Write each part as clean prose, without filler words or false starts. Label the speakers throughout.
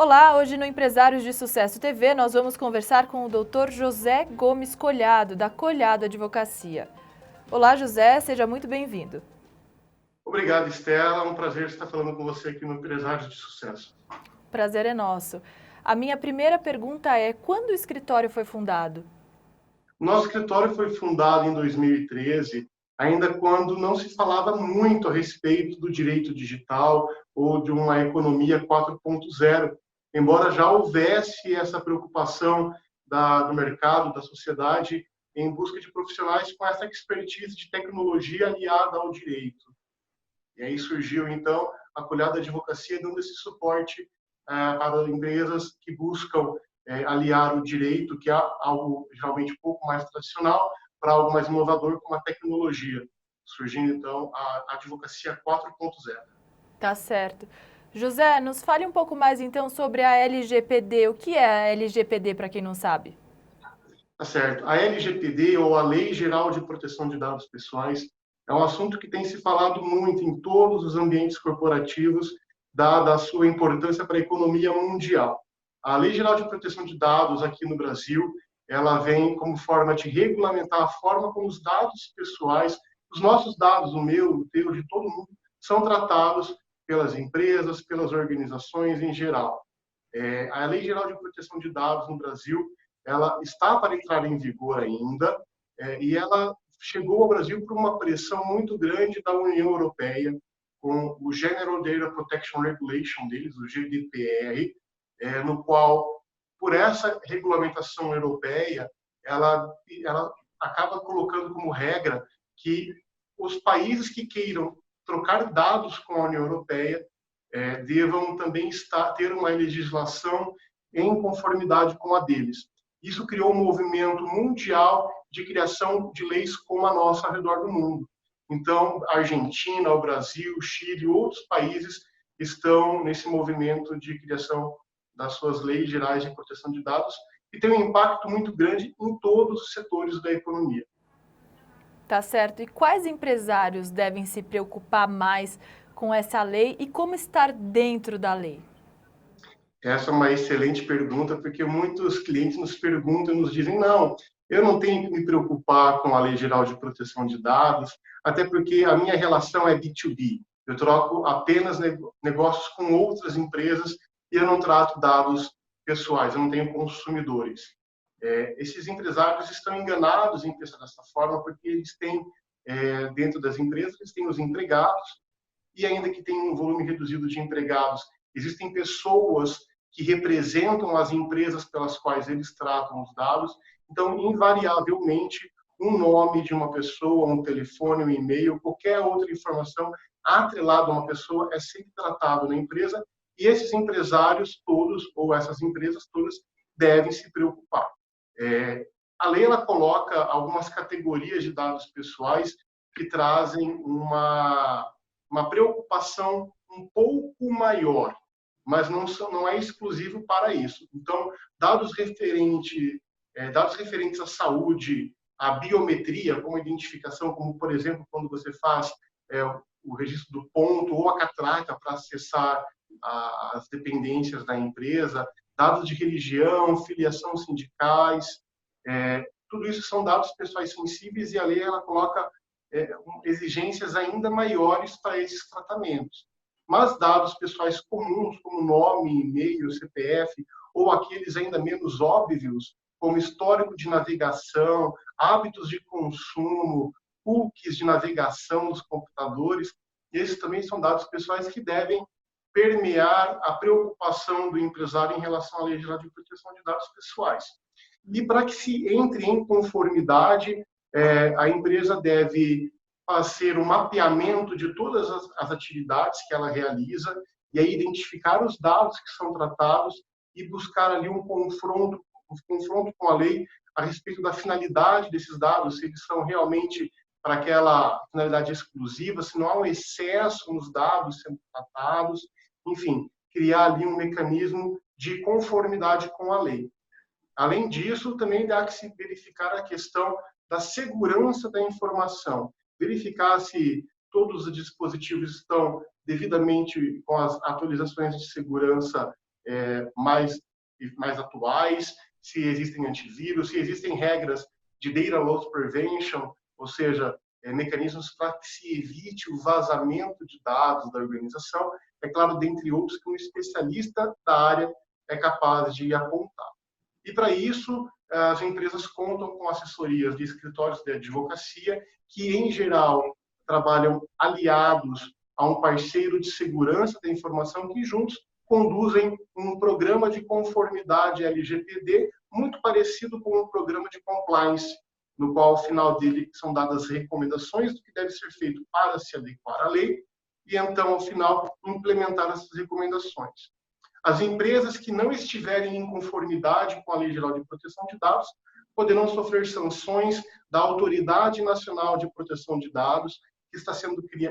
Speaker 1: Olá, hoje no Empresários de Sucesso TV nós vamos conversar com o Dr. José Gomes Collhado, da Collhado Advocacia. Olá, José, seja muito bem-vindo.
Speaker 2: Obrigado, Estela. É um prazer estar falando com você aqui no Empresários de Sucesso.
Speaker 1: Prazer é nosso. A minha primeira pergunta é: quando o escritório foi fundado?
Speaker 2: Nosso escritório foi fundado em 2013, ainda quando não se falava muito a respeito do direito digital ou de uma economia 4.0, embora já houvesse essa preocupação do mercado, da sociedade, em busca de profissionais com essa expertise de tecnologia aliada ao direito. E aí surgiu, então, a Collhado Advocacia dando esse suporte para empresas que buscam aliar o direito, que é algo geralmente um pouco mais tradicional, para algo mais inovador, como a tecnologia. Surgindo, então, a Advocacia 4.0.
Speaker 1: Tá certo. José, nos fale um pouco mais então sobre a LGPD. O que é a LGPD para quem não sabe?
Speaker 2: Tá certo. A LGPD, ou a Lei Geral de Proteção de Dados Pessoais, é um assunto que tem se falado muito em todos os ambientes corporativos, dada a sua importância para a economia mundial. A Lei Geral de Proteção de Dados aqui no Brasil, ela vem como forma de regulamentar a forma como os dados pessoais, os nossos dados, o meu, o teu, de todo mundo, são tratados pelas empresas, pelas organizações em geral. A Lei Geral de Proteção de Dados no Brasil, ela está para entrar em vigor ainda, e ela chegou ao Brasil por uma pressão muito grande da União Europeia, com o General Data Protection Regulation deles, o GDPR, no qual, por essa regulamentação europeia, ela acaba colocando como regra que os países que queiram trocar dados com a União Europeia devam também ter uma legislação em conformidade com a deles. Isso criou um movimento mundial de criação de leis como a nossa ao redor do mundo. Então, a Argentina, o Brasil, o Chile e outros países estão nesse movimento de criação das suas leis gerais de proteção de dados, que tem um impacto muito grande em todos os setores da economia.
Speaker 1: Tá certo. E quais empresários devem se preocupar mais com essa lei e como estar dentro da lei?
Speaker 2: Essa é uma excelente pergunta, porque muitos clientes nos perguntam e nos dizem, não, eu não tenho que me preocupar com a Lei Geral de Proteção de Dados, até porque a minha relação é B2B. Eu troco apenas negócios com outras empresas e eu não trato dados pessoais, eu não tenho consumidores. Esses empresários estão enganados em pensar dessa forma, porque eles têm, dentro das empresas, eles têm os empregados, e ainda que tenha um volume reduzido de empregados, existem pessoas que representam as empresas pelas quais eles tratam os dados. Então, invariavelmente, um nome de uma pessoa, um telefone, um e-mail, qualquer outra informação atrelada a uma pessoa é sempre tratado na empresa, e esses empresários todos, ou essas empresas todas, devem se preocupar. A lei ela coloca algumas categorias de dados pessoais que trazem uma preocupação um pouco maior, mas não é exclusivo para isso. Então, dados referentes à saúde, à biometria, como identificação, como, por exemplo, quando você faz o registro do ponto ou a catraca para acessar as dependências da empresa, dados de religião, filiação sindicais, tudo isso são dados pessoais sensíveis e a lei ela coloca exigências ainda maiores para esses tratamentos. Mas dados pessoais comuns, como nome, e-mail, CPF, ou aqueles ainda menos óbvios, como histórico de navegação, hábitos de consumo, cookies de navegação dos computadores, esses também são dados pessoais que devem permear a preocupação do empresário em relação à Lei Geral de Proteção de Dados Pessoais. E para que se entre em conformidade, a empresa deve fazer um mapeamento de todas as atividades que ela realiza e aí identificar os dados que são tratados e buscar ali um confronto com a lei a respeito da finalidade desses dados, se eles são realmente para aquela finalidade exclusiva, se não há um excesso nos dados sendo tratados, enfim, criar ali um mecanismo de conformidade com a lei. Além disso, também dá que se verificar a questão da segurança da informação, verificar se todos os dispositivos estão devidamente com as atualizações de segurança mais atuais, se existem antivírus, se existem regras de data loss prevention, ou seja, mecanismos para que se evite o vazamento de dados da organização, é claro, dentre outros que um especialista da área é capaz de apontar. E para isso, as empresas contam com assessorias de escritórios de advocacia que, em geral, trabalham aliados a um parceiro de segurança da informação que juntos conduzem um programa de conformidade LGPD muito parecido com um programa de compliance, no qual, ao final dele, são dadas recomendações do que deve ser feito para se adequar à lei e, então, ao final, implementar essas recomendações. As empresas que não estiverem em conformidade com a Lei Geral de Proteção de Dados poderão sofrer sanções da Autoridade Nacional de Proteção de Dados, que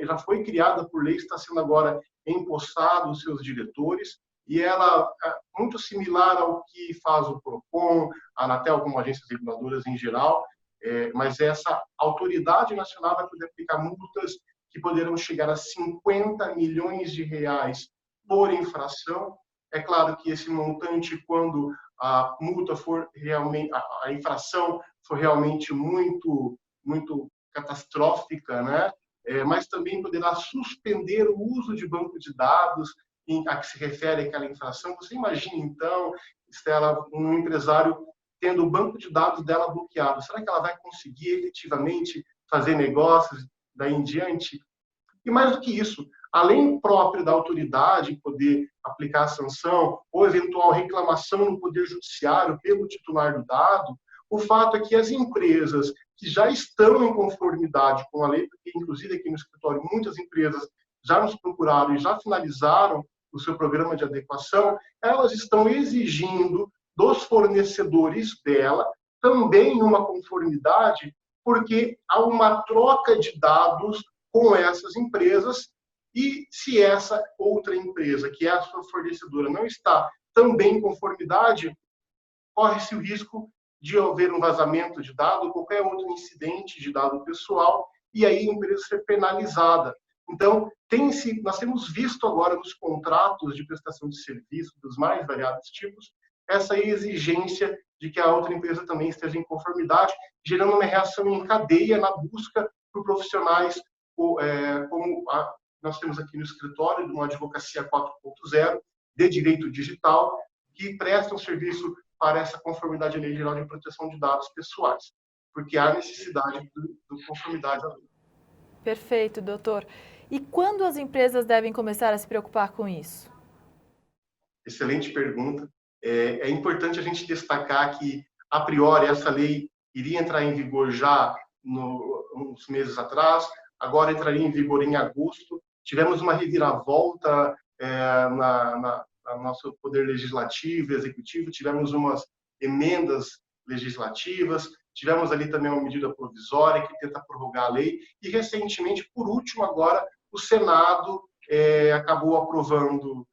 Speaker 2: já foi criada por lei, está sendo agora empossado os seus diretores, e ela é muito similar ao que faz o PROCON, a Anatel, como agências reguladoras em geral, mas essa autoridade nacional vai poder aplicar multas que poderão chegar a 50 milhões de reais por infração. É claro que esse montante, quando a multa for realmente, a infração for realmente muito catastrófica, né? Mas também poderá suspender o uso de banco de dados a que se refere aquela infração. Você imagina, então, Estela, um empresário tendo o banco de dados dela bloqueado. Será que ela vai conseguir efetivamente fazer negócios daí em diante? E mais do que isso, além próprio da autoridade poder aplicar a sanção ou eventual reclamação no Poder Judiciário pelo titular do dado, o fato é que as empresas que já estão em conformidade com a lei, porque inclusive aqui no escritório muitas empresas já nos procuraram e já finalizaram o seu programa de adequação, elas estão exigindo dos fornecedores dela também uma conformidade, porque há uma troca de dados com essas empresas, e se essa outra empresa, que é a sua fornecedora, não está também em conformidade, corre-se o risco de haver um vazamento de dado ou qualquer outro incidente de dado pessoal, e aí a empresa ser penalizada. Então, nós temos visto agora nos contratos de prestação de serviço dos mais variados tipos, essa exigência de que a outra empresa também esteja em conformidade, gerando uma reação em cadeia na busca por profissionais como nós temos aqui no escritório, de uma advocacia 4.0, de direito digital, que prestam serviço para essa conformidade à Lei Geral de Proteção de Dados Pessoais, porque há necessidade de conformidade à lei.
Speaker 1: Perfeito, doutor. E quando as empresas devem começar a se preocupar com isso?
Speaker 2: Excelente pergunta. É importante a gente destacar que, a priori, essa lei iria entrar em vigor já uns meses atrás, agora entraria em vigor em agosto. Tivemos uma reviravolta no nosso poder legislativo e executivo, tivemos umas emendas legislativas, tivemos ali também uma medida provisória que tenta prorrogar a lei, e recentemente, por último agora, o Senado acabou aprovando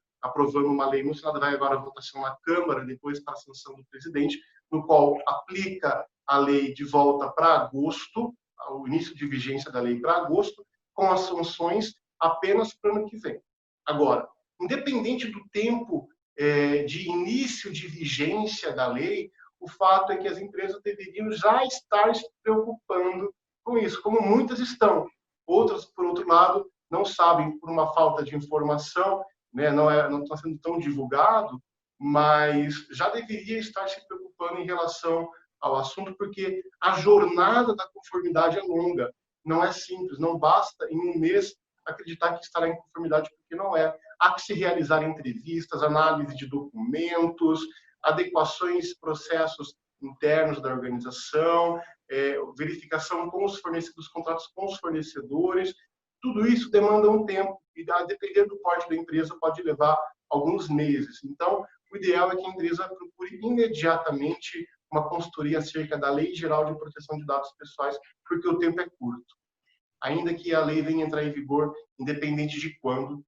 Speaker 2: uma lei. No Senado vai agora a votação na Câmara, depois para a sanção do presidente, no qual aplica a lei de volta para agosto, o início de vigência da lei para agosto, com as sanções apenas para o ano que vem. Agora, independente do tempo de início de vigência da lei, o fato é que as empresas deveriam já estar se preocupando com isso, como muitas estão. Outras, por outro lado, não sabem por uma falta de informação, né, não está sendo tão divulgado, mas já deveria estar se preocupando em relação ao assunto, porque a jornada da conformidade é longa, não é simples, não basta em um mês acreditar que estará em conformidade, porque não é. Há que se realizar entrevistas, análise de documentos, adequações, processos internos da organização, verificação com os fornecedores, contratos com os fornecedores. Tudo isso demanda um tempo e, a depender do porte da empresa, pode levar alguns meses. Então, o ideal é que a empresa procure imediatamente uma consultoria acerca da Lei Geral de Proteção de Dados Pessoais, porque o tempo é curto. Ainda que a lei venha entrar em vigor, independente de quando,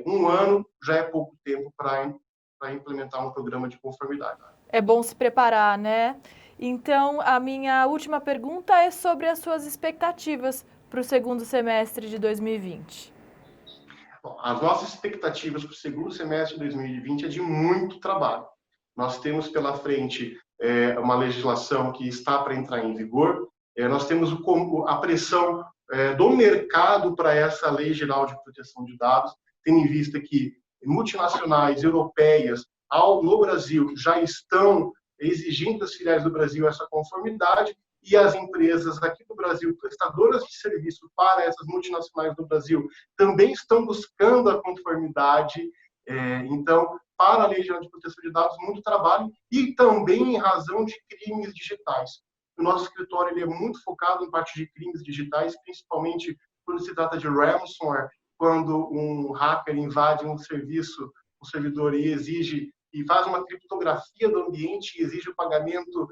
Speaker 2: um ano já é pouco tempo para implementar um programa de conformidade.
Speaker 1: É bom se preparar, né? Então, a minha última pergunta é sobre as suas expectativas para o segundo semestre de 2020.
Speaker 2: Bom, as nossas expectativas para o segundo semestre de 2020 é de muito trabalho. Nós temos pela frente uma legislação que está para entrar em vigor, nós temos a pressão do mercado para essa Lei Geral de Proteção de Dados, tendo em vista que multinacionais europeias no Brasil já estão exigindo das filiais do Brasil essa conformidade, e as empresas aqui do Brasil, prestadoras de serviço para essas multinacionais do Brasil, também estão buscando a conformidade. Então, para a Lei Geral de Proteção de Dados, muito trabalho, e também em razão de crimes digitais. O nosso escritório ele é muito focado em parte de crimes digitais, principalmente quando se trata de ransomware, quando um hacker invade um serviço, um servidor, e exige e faz uma criptografia do ambiente e exige o pagamento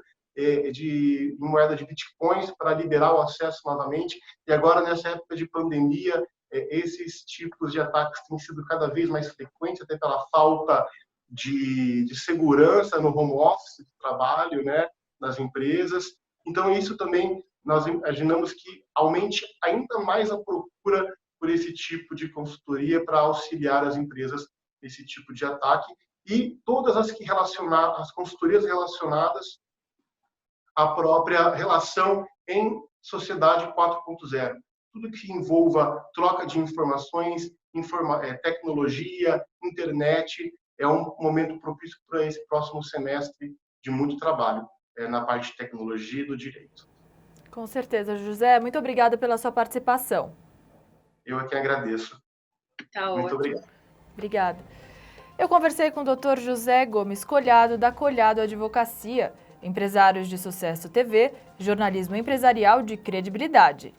Speaker 2: de moeda de bitcoins para liberar o acesso novamente. E agora, nessa época de pandemia, esses tipos de ataques têm sido cada vez mais frequentes, até pela falta de segurança no home office de trabalho, né, nas empresas. Então, isso também, nós imaginamos que aumente ainda mais a procura por esse tipo de consultoria para auxiliar as empresas nesse tipo de ataque, e todas as consultorias relacionadas à própria relação em sociedade 4.0. Tudo que envolva troca de informações, tecnologia, internet, é um momento propício para esse próximo semestre de muito trabalho na parte de tecnologia e do direito.
Speaker 1: Com certeza, José. Muito obrigada pela sua participação.
Speaker 2: Eu aqui agradeço.
Speaker 3: Tá
Speaker 2: Muito
Speaker 3: ótimo.
Speaker 2: obrigado.
Speaker 1: Obrigada. Eu conversei com o Dr. José Gomes Colhado, da Colhado Advocacia, empresários de sucesso TV, jornalismo empresarial de credibilidade.